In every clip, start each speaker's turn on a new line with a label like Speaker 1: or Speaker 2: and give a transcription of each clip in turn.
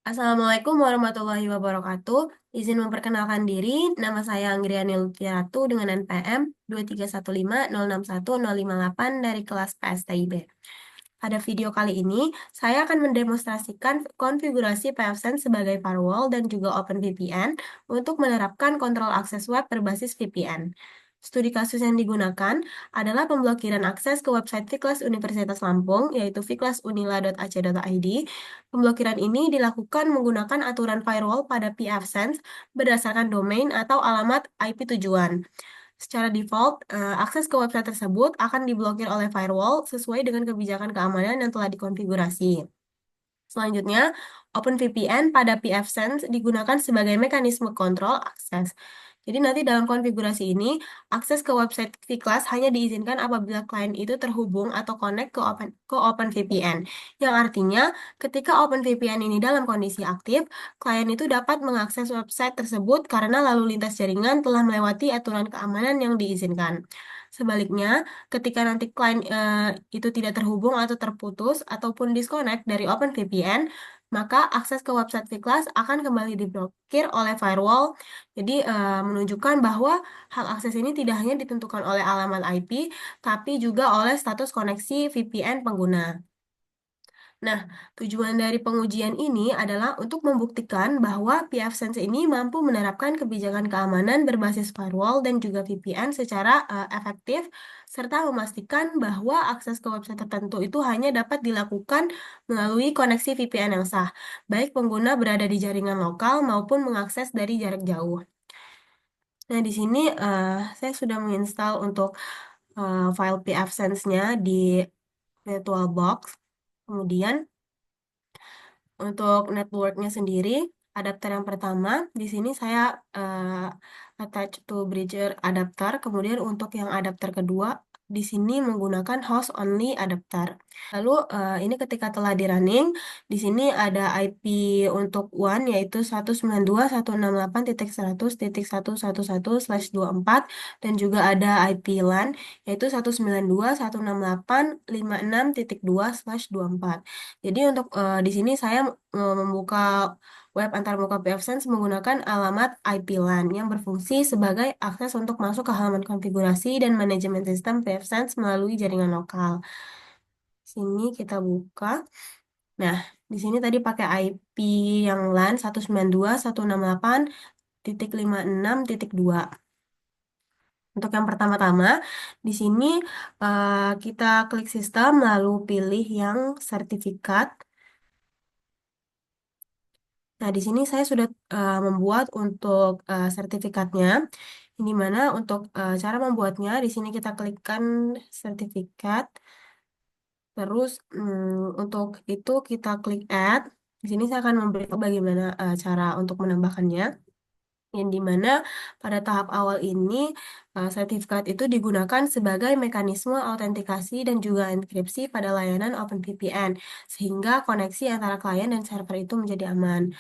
Speaker 1: Assalamualaikum warahmatullahi wabarakatuh. Izin memperkenalkan diri, nama saya Anggriani Lutfiatu dengan NPM 23150610558 dari kelas PSTIB. Pada video kali ini, saya akan mendemonstrasikan konfigurasi pfSense sebagai firewall dan juga OpenVPN untuk menerapkan kontrol akses web berbasis VPN. Studi kasus yang digunakan adalah pemblokiran akses ke website Fiklas Universitas Lampung, yaitu fiklasunila.ac.id. Pemblokiran ini dilakukan menggunakan aturan firewall pada pfSense berdasarkan domain atau alamat IP tujuan. Secara default, akses ke website tersebut akan diblokir oleh firewall sesuai dengan kebijakan keamanan yang telah dikonfigurasi. Selanjutnya, OpenVPN pada pfSense digunakan sebagai mekanisme kontrol akses. Jadi nanti dalam konfigurasi ini, akses ke website vClass hanya diizinkan apabila klien itu terhubung atau connect ke OpenVPN. Yang artinya, ketika OpenVPN ini dalam kondisi aktif, klien itu dapat mengakses website tersebut karena lalu lintas jaringan telah melewati aturan keamanan yang diizinkan. Sebaliknya, ketika nanti klien itu tidak terhubung atau terputus ataupun disconnect dari OpenVPN, maka akses ke website vClass akan kembali diblokir oleh firewall. Jadi, menunjukkan bahwa hak akses ini tidak hanya ditentukan oleh alamat IP, tapi juga oleh status koneksi VPN pengguna. Nah, tujuan dari pengujian ini adalah untuk membuktikan bahwa pfSense ini mampu menerapkan kebijakan keamanan berbasis firewall dan juga VPN secara efektif, serta memastikan bahwa akses ke website tertentu itu hanya dapat dilakukan melalui koneksi VPN yang sah, baik pengguna berada di jaringan lokal maupun mengakses dari jarak jauh. Nah, di sini saya sudah menginstal untuk file pfSense-nya di VirtualBox. Kemudian untuk networknya sendiri, adapter yang pertama, di sini saya attach to bridger adapter. Kemudian untuk yang adapter kedua, di sini menggunakan host only adapter. Lalu ini ketika telah di running, di sini ada IP untuk WAN yaitu 192.168.100.111/24 dan juga ada IP LAN yaitu 192.168.56.2/24. Jadi untuk di sini saya membuka web antarmuka pfSense menggunakan alamat IP LAN yang berfungsi sebagai akses untuk masuk ke halaman konfigurasi dan manajemen sistem pfSense melalui jaringan lokal. Sini kita buka. Nah, di sini tadi pakai IP yang LAN 192.168.56.2. Untuk yang pertama-tama, di sini kita klik sistem lalu pilih yang sertifikat. Nah, di sini saya sudah membuat untuk sertifikatnya. Ini mana untuk cara membuatnya, di sini kita klikkan sertifikat. Terus untuk itu kita klik add. Di sini saya akan memberitahu bagaimana cara untuk menambahkannya. Yang dimana pada tahap awal ini sertifikat itu digunakan sebagai mekanisme autentikasi dan juga enkripsi pada layanan OpenVPN, sehingga koneksi antara klien dan server itu menjadi aman.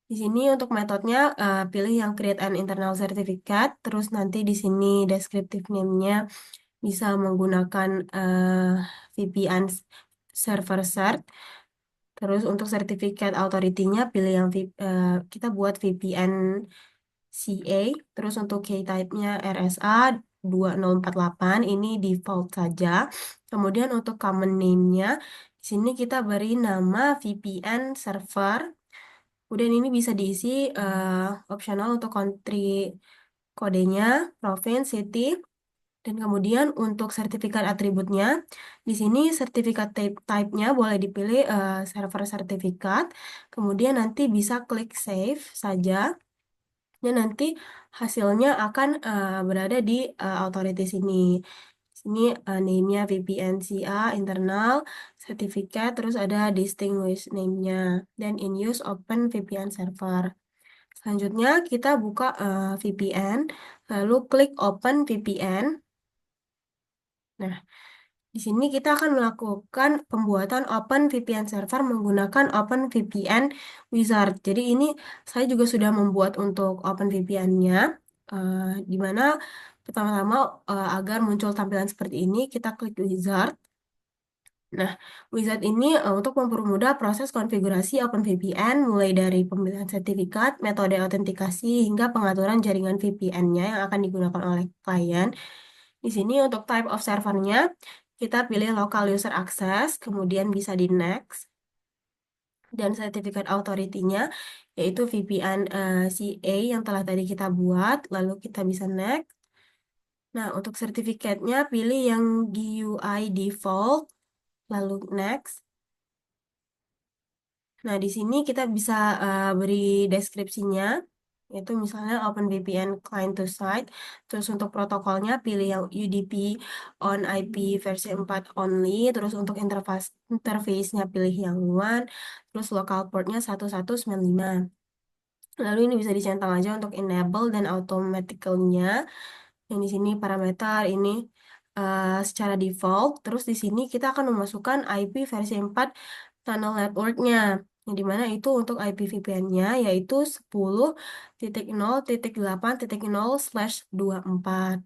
Speaker 1: Di sini untuk metodenya pilih yang create an internal certificate, terus nanti di sini descriptive name-nya bisa menggunakan VPN server cert. Terus untuk sertifikat authority-nya pilih yang kita buat VPN CA. Terus untuk key type-nya RSA 2048 ini default saja. Kemudian untuk common name-nya di sini kita beri nama VPN server. Kemudian ini bisa diisi opsional untuk country kodenya, province, city, dan kemudian untuk sertifikat atributnya, di sini sertifikat type-nya boleh dipilih server sertifikat, kemudian nanti bisa klik save saja, dan nanti hasilnya akan berada di authority sini. Sini name-nya VPN-CA internal, sertifikat, terus ada distinguished name-nya, dan in use open VPN server. Selanjutnya kita buka VPN, lalu klik Open VPN. Nah, di sini kita akan melakukan pembuatan Open VPN server menggunakan Open VPN Wizard. Jadi ini saya juga sudah membuat untuk Open VPN-nya, di mana pertama-tama agar muncul tampilan seperti ini, kita klik Wizard. Nah, wizard ini untuk mempermudah proses konfigurasi OpenVPN mulai dari pemilihan sertifikat, metode autentikasi, hingga pengaturan jaringan VPN-nya yang akan digunakan oleh klien. Di sini untuk type of servernya, kita pilih local user access, kemudian bisa di next. Dan sertifikat authority-nya, yaitu VPN CA yang telah tadi kita buat, lalu kita bisa next. Nah, untuk sertifikatnya, pilih yang GUI default, lalu next. Nah, di sini kita bisa beri deskripsinya, yaitu misalnya OpenVPN client to site. Terus untuk protokolnya pilih yang UDP on IP versi 4 only. Terus untuk interface-nya pilih yang one. Terus local portnya 1195. Lalu ini bisa dicentang aja untuk enable dan automaticalnya. Yang di sini parameter ini secara default. Terus di sini kita akan memasukkan IP versi 4 tunnel networknya. Yang dimana itu untuk IP VPN-nya yaitu 10.0.8.0/24.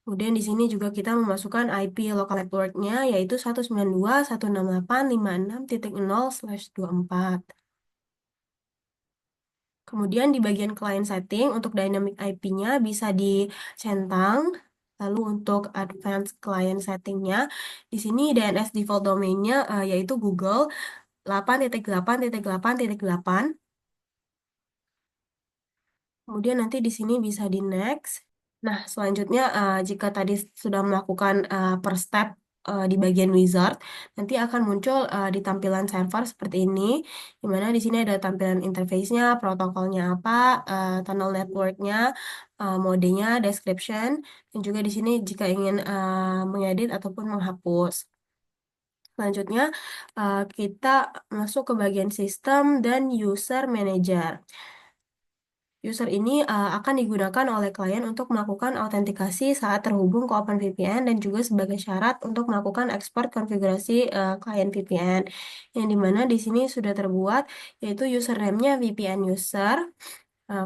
Speaker 1: Kemudian di sini juga kita memasukkan IP local networknya yaitu 192.168.56.0/24. Kemudian di bagian client setting untuk dynamic IP-nya bisa dicentang. Lalu untuk advanced client setting-nya, di sini DNS default domain-nya yaitu Google 8.8.8.8. Kemudian nanti di sini bisa di next. Nah, selanjutnya jika tadi sudah melakukan per step di bagian wizard, nanti akan muncul di tampilan server seperti ini, di mana di sini ada tampilan interface-nya, protokolnya apa, tunnel network-nya, modenya, description, dan juga di sini jika ingin mengedit ataupun menghapus. Selanjutnya, kita masuk ke bagian sistem dan user manager. User ini akan digunakan oleh klien untuk melakukan autentikasi saat terhubung ke OpenVPN dan juga sebagai syarat untuk melakukan ekspor konfigurasi klien VPN. Yang dimana di sini sudah terbuat yaitu username-nya VPN user,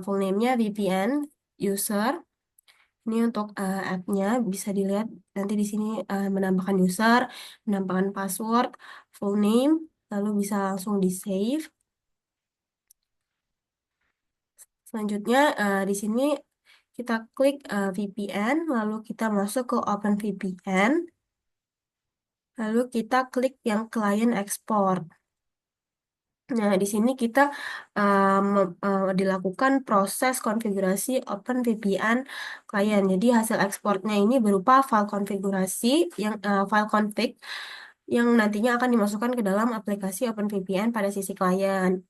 Speaker 1: full name-nya VPN user. Ini untuk app-nya bisa dilihat nanti di sini menambahkan user, menambahkan password, full name, lalu bisa langsung di save. Selanjutnya di sini kita klik VPN, lalu kita masuk ke OpenVPN, lalu kita klik yang client export. Nah, di sini kita dilakukan proses konfigurasi OpenVPN client. Jadi hasil ekspornya ini berupa file konfigurasi yang file config yang nantinya akan dimasukkan ke dalam aplikasi OpenVPN pada sisi klien.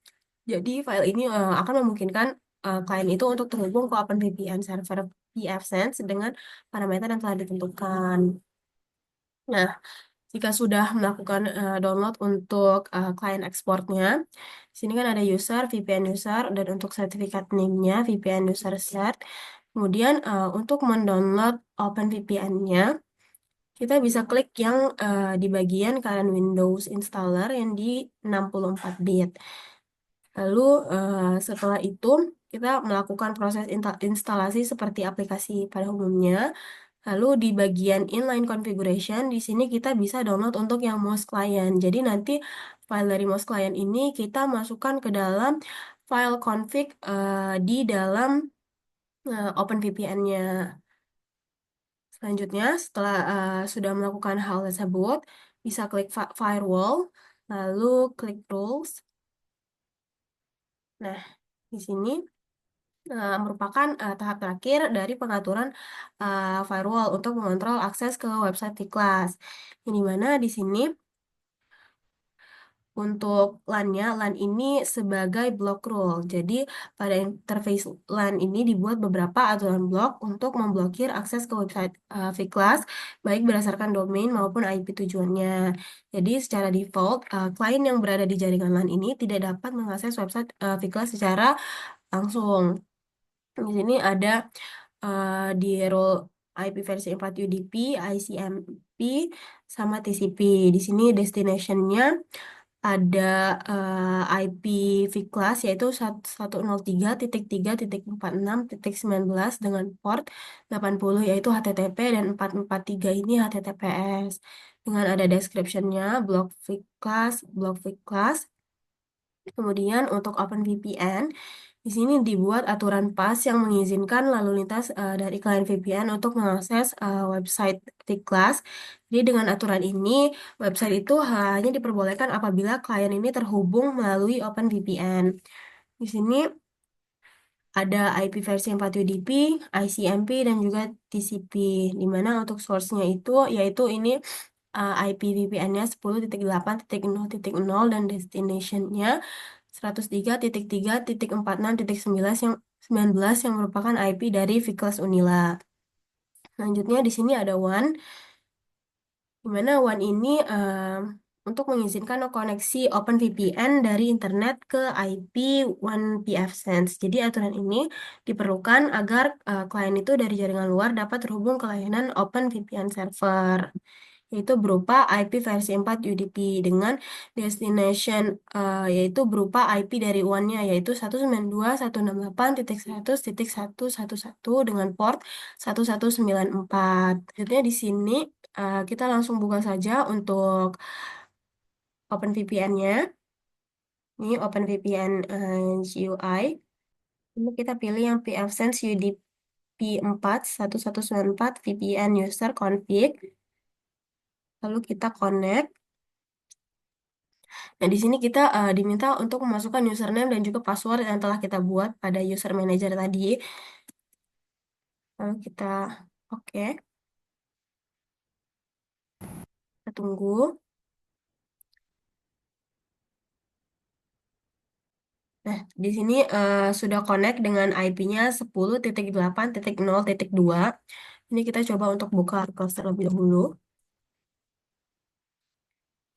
Speaker 1: Jadi file ini akan memungkinkan klien itu untuk terhubung ke OpenVPN server pfSense dengan parameter yang telah ditentukan. Nah, jika sudah melakukan download untuk klien ekspornya, di sini kan ada user, VPN user, dan untuk sertifikat name-nya VPN user cert. Kemudian untuk mendownload OpenVPN-nya, kita bisa klik yang di bagian current Windows installer yang di 64 bit. Lalu setelah itu kita melakukan proses instalasi seperti aplikasi pada umumnya. Lalu di bagian inline configuration di sini kita bisa download untuk yang mouse client. Jadi nanti file dari mouse client ini kita masukkan ke dalam file config di dalam OpenVPN-nya. Selanjutnya setelah sudah melakukan hal tersebut bisa klik firewall, lalu klik rules. Nah, di sini merupakan tahap terakhir dari pengaturan firewall untuk mengontrol akses ke website Vclass. Yang dimana di sini untuk LAN-nya, LAN ini sebagai block rule. Jadi pada interface LAN ini dibuat beberapa aturan blok untuk memblokir akses ke website Vclass, baik berdasarkan domain maupun IP tujuannya. Jadi secara default, klien yang berada di jaringan LAN ini tidak dapat mengakses website Vclass secara langsung. Di sini ada di role IP versi 4 UDP, ICMP, sama TCP. Di sini destination-nya ada IP vClass yaitu 103.3.46.19 dengan port 80 yaitu HTTP dan 443 ini HTTPS. dengan ada description-nya, block week class. Kemudian untuk OpenVPN, di sini dibuat aturan pas yang mengizinkan lalu lintas dari klien VPN untuk mengakses website T-Class. Jadi dengan aturan ini, website itu hanya diperbolehkan apabila klien ini terhubung melalui OpenVPN. Di sini ada IP versi 4 UDP, ICMP, dan juga TCP, di mana untuk source-nya itu yaitu ini IP VPN-nya 10.8.0.0 dan destination-nya 103.3.46.19 yang 19 yang merupakan IP dari Viklas Unila. Selanjutnya di sini ada WAN, di mana WAN ini untuk mengizinkan koneksi OpenVPN dari internet ke IP WAN pfSense. Jadi aturan ini diperlukan agar klien itu dari jaringan luar dapat terhubung ke layanan OpenVPN server, yaitu berupa IP versi 4 UDP dengan destination yaitu berupa IP dari WAN-nya yaitu 192.168.100.111 dengan port 1194. Selanjutnya di sini kita langsung buka saja untuk OpenVPN-nya. Ini OpenVPN GUI. Ini kita pilih yang pfSense UDP 4.1194 VPN user config. Lalu kita connect. Nah, di sini kita diminta untuk memasukkan username dan juga password yang telah kita buat pada user manager tadi. Lalu kita oke, kita tunggu. Nah, di sini sudah connect dengan IP-nya 10.8.0.2. Ini kita coba untuk buka request terlebih dahulu.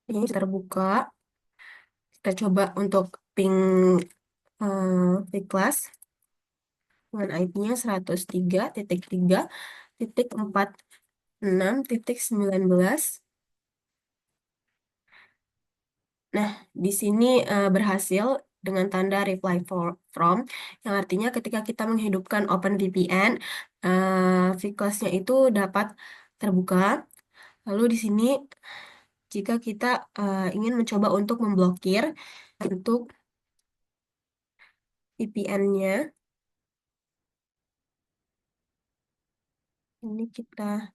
Speaker 1: Ini terbuka. Kita coba untuk ping di kelas dengan IP-nya 103.3.46.19. Nah, di sini berhasil dengan tanda reply from, yang artinya ketika kita menghidupkan OpenVPN, vClass-nya itu dapat terbuka. Lalu di sini, jika kita ingin mencoba untuk memblokir untuk VPN-nya, ini kita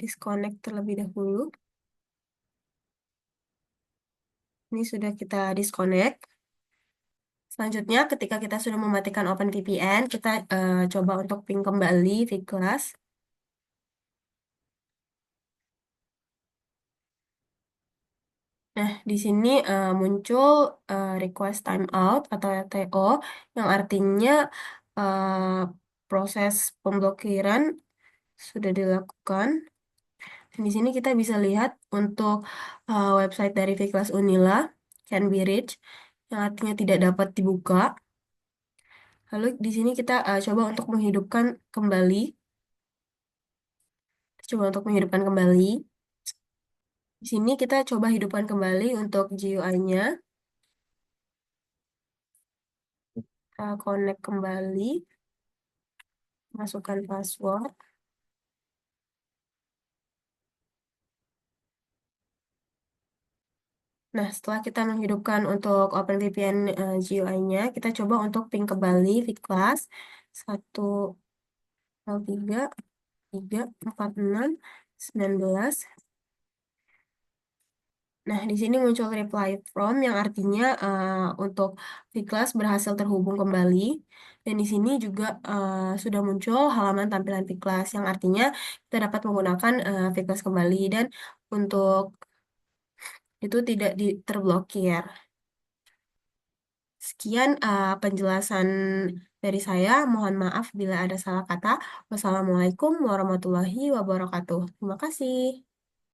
Speaker 1: disconnect terlebih dahulu. Ini sudah kita disconnect. Selanjutnya, ketika kita sudah mematikan OpenVPN, kita coba untuk ping kembali vClass. Nah, di sini muncul request timeout atau RTO, yang artinya proses pemblokiran sudah dilakukan. Dan di sini kita bisa lihat untuk website dari Viklas Unila can be reached, yang artinya tidak dapat dibuka. Lalu di sini kita coba untuk menghidupkan kembali. Coba untuk menghidupkan kembali. Di sini kita coba hidupkan kembali untuk GUI-nya. Kita connect kembali. Masukkan password. Nah, setelah kita menghidupkan untuk OpenVPN GUI-nya, kita coba untuk ping kembali vClass 103.3.46.19. Nah, di sini muncul reply from yang artinya untuk vClass berhasil terhubung kembali. Dan di sini juga sudah muncul halaman tampilan vClass yang artinya kita dapat menggunakan vClass kembali dan untuk itu tidak terblokir. Sekian penjelasan dari saya. Mohon maaf bila ada salah kata. Wassalamualaikum warahmatullahi wabarakatuh. Terima kasih.